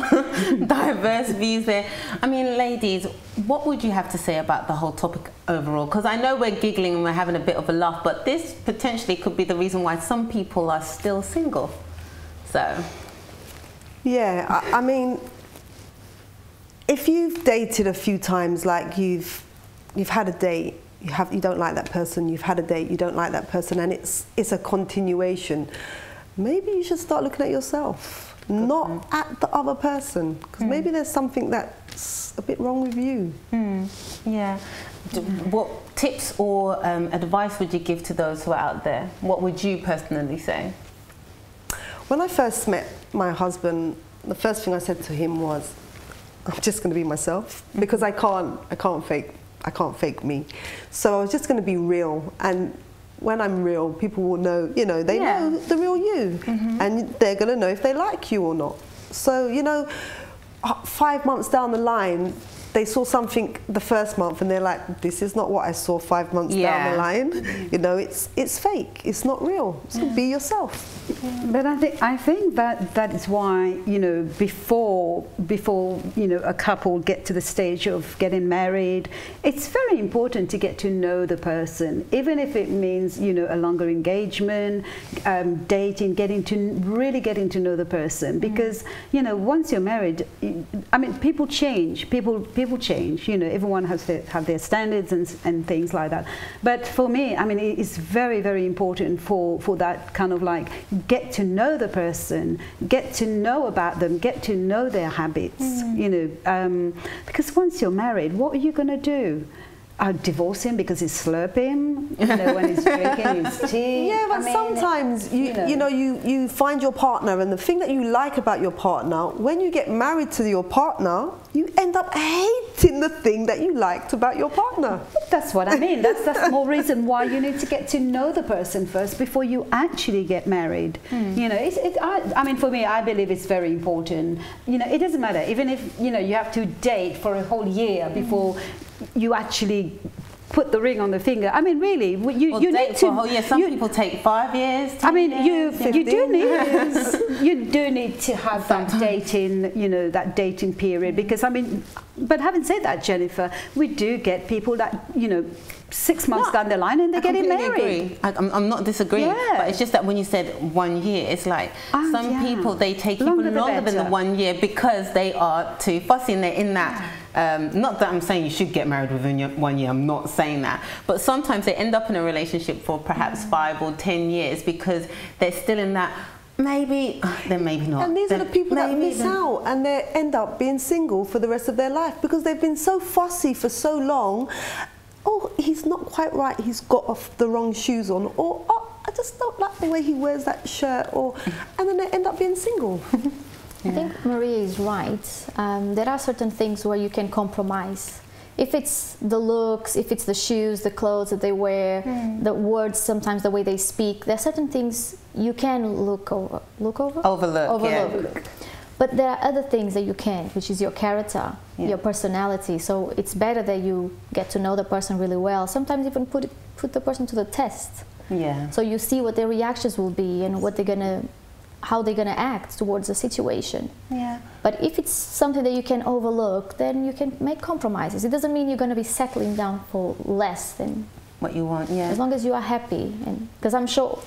diverse views there. I mean, ladies, what would you have to say about the whole topic overall? Because I know we're giggling and we're having a bit of a laugh, but this potentially could be the reason why some people are still single. So, yeah, I mean, if you've dated a few times, like you've had a date, you don't like that person, you've had a date, you don't like that person, and it's a continuation, maybe you should start looking at yourself, not at the other person, because maybe there's something that's a bit wrong with you. Yeah. What tips or advice would you give to those who are out there? What would you personally say? When I first met my husband, the first thing I said to him was, I'm just going to be myself, because I can't fake me. So I was just going to be real, and when I'm real, people will know, you know, they know the real you, and they're going to know if they like you or not. So, you know, 5 months down the line, they saw something the first month and they're like, this is not what I saw 5 months down the line. You know, it's fake, it's not real. So be yourself. But I think that is why, you know, before you know, a couple get to the stage of getting married, it's very important to get to know the person, even if it means, you know, a longer engagement, dating, really getting to know the person, because you know, once you're married, I mean, people change, people change, you know, everyone has to have their standards and things like that. But for me, I mean, it's very, very important for that kind of like, get to know the person, get to know about them, get to know their habits, you know, because once you're married, what are you going to do? Divorce him because he's slurping, you know, when he's drinking his tea. Yeah, but sometimes you find your partner, and the thing that you like about your partner, when you get married to your partner, you end up hating the thing that you liked about your partner. That's what I mean. That's more reason why you need to get to know the person first before you actually get married. You know, I mean, for me, I believe it's very important. You know, it doesn't matter, even if, you know, you have to date for a whole year before you actually put the ring on the finger. I mean, really, you need to. For a whole year. Some people take 5 years. I mean, you do need to have that dating, you know, that dating period, because I mean, but having said that, Jennifer, we do get people that, you know, 6 months down the line and they're getting married. I'm not disagreeing, but it's just that when you said 1 year, it's like some people, they take even longer than the 1 year because they are too fussy and they're in that. Not that I'm saying you should get married within 1 year, I'm not saying that, but sometimes they end up in a relationship for perhaps 5 or 10 years because they're still in that, maybe, then maybe not. And these are the people that miss out, and they end up being single for the rest of their life because they've been so fussy for so long. Oh, he's not quite right, he's got off the wrong shoes on, or oh, I just don't like the way he wears that shirt, or, and then they end up being single. I think Maria is right. There are certain things where you can compromise. If it's the looks, if it's the shoes, the clothes that they wear, the words, sometimes the way they speak, there are certain things you can overlook. Yeah. But there are other things that you can't, which is your character, your personality. So it's better that you get to know the person really well. Sometimes even put the person to the test. Yeah. So you see what their reactions will be and what they're gonna, how they're gonna act towards the situation. Yeah. But if it's something that you can overlook, then you can make compromises. It doesn't mean you're gonna be settling down for less than what you want. Yeah. As long as you are happy, and because I'm sure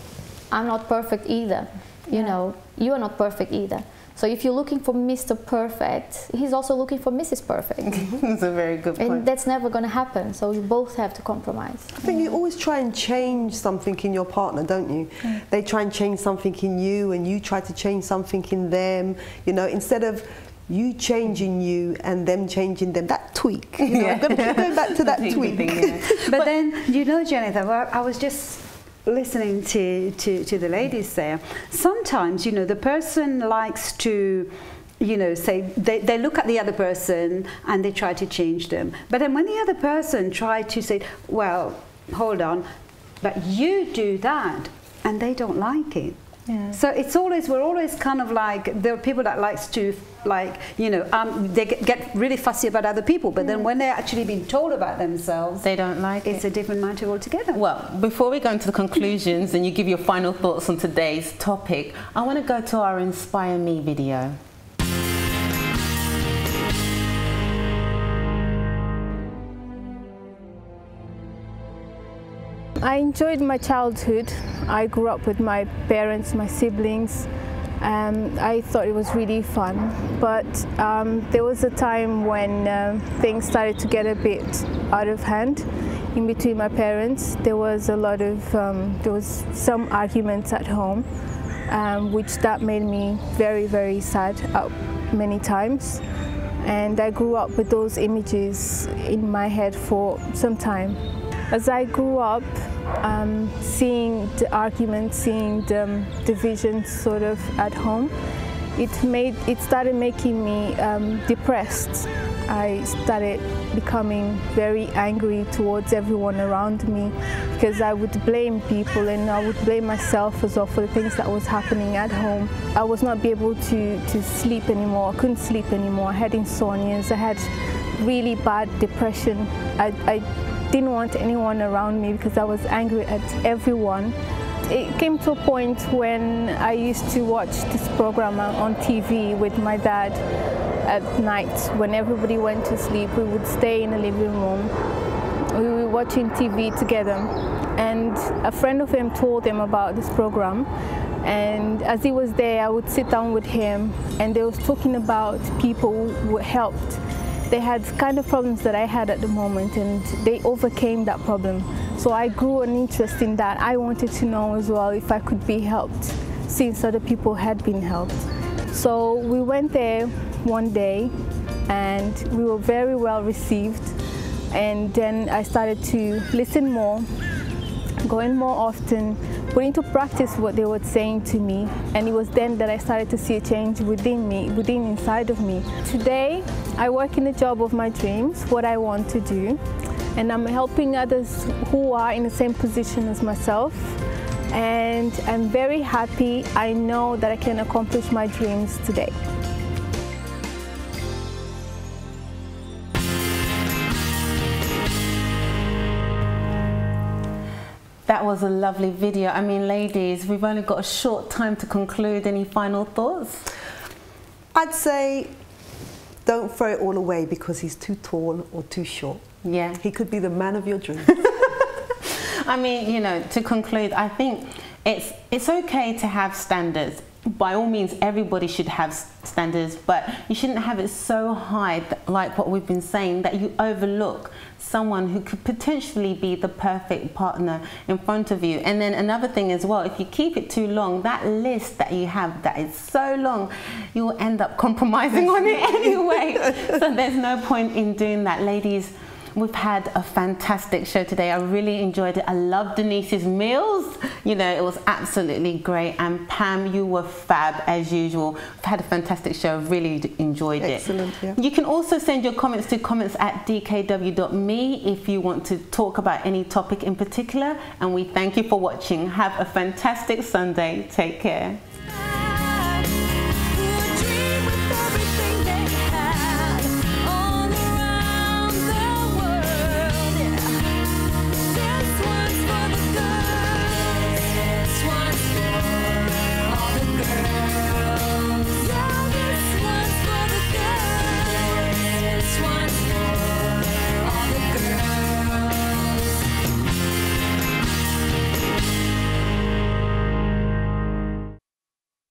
I'm not perfect either. You know, you are not perfect either. So if you're looking for Mr. Perfect, he's also looking for Mrs. Perfect. That's a very good point. And that's never going to happen. So you both have to compromise. I think you always try and change something in your partner, don't you? They try and change something in you, and you try to change something in them. You know, instead of you changing you and them changing them, that tweak. You know, I'm going to keep going back to that tweak. But then, you know, Jennifer, I was just listening to the ladies there. Sometimes, you know, the person likes to, you know, say they look at the other person and they try to change them. But then when the other person try to say, well, hold on, but you do that, and they don't like it. Yeah. So it's always, we're always kind of like, there are people that likes to, like, you know, they get really fussy about other people, but then when they're actually being told about themselves, they don't like it. It's a different matter altogether. Well, before we go into the conclusions and you give your final thoughts on today's topic, I want to go to our Inspire Me video. I enjoyed my childhood. I grew up with my parents, my siblings. I thought it was really fun, but there was a time when things started to get a bit out of hand in between my parents. There was a lot of, there was some arguments at home, which that made me very, very sad many times. And I grew up with those images in my head for some time. As I grew up, seeing the arguments, seeing the divisions sort of at home, it started making me depressed. I started becoming very angry towards everyone around me because I would blame people and I would blame myself as well for the things that was happening at home. I was not able to sleep anymore. I couldn't sleep anymore. I had insomnias. I had really bad depression. I didn't want anyone around me because I was angry at everyone. It came to a point when I used to watch this program on TV with my dad at night. When everybody went to sleep, we would stay in the living room. We were watching TV together. And a friend of him told him about this program. And as he was there, I would sit down with him and they was talking about people who helped. They had kind of problems that I had at the moment and they overcame that problem. So I grew an interest in that. I wanted to know as well if I could be helped since other people had been helped. So we went there one day and we were very well received. And then I started to listen more, go in more often, put into practice what they were saying to me, and it was then that I started to see a change within me, inside of me. Today, I work in the job of my dreams, what I want to do, and I'm helping others who are in the same position as myself, and I'm very happy. I know that I can accomplish my dreams today. That was a lovely video. I mean, ladies, we've only got a short time to conclude. Any final thoughts? I'd say don't throw it all away because he's too tall or too short. Yeah. He could be the man of your dreams. I mean, you know, to conclude, I think it's okay to have standards. By all means, everybody should have standards, but you shouldn't have it so high, like what we've been saying, that you overlook someone who could potentially be the perfect partner in front of you. And then another thing as well, if you keep it too long, that list that you have that is so long, you will end up compromising on it anyway. So there's no point in doing that. Ladies, we've had a fantastic show today. I really enjoyed it. I loved Denise's meals. You know, it was absolutely great. And Pam, you were fab as usual. We've had a fantastic show. Really enjoyed it. Excellent, yeah. You can also send your comments to comments@dkw.me if you want to talk about any topic in particular. And we thank you for watching. Have a fantastic Sunday. Take care.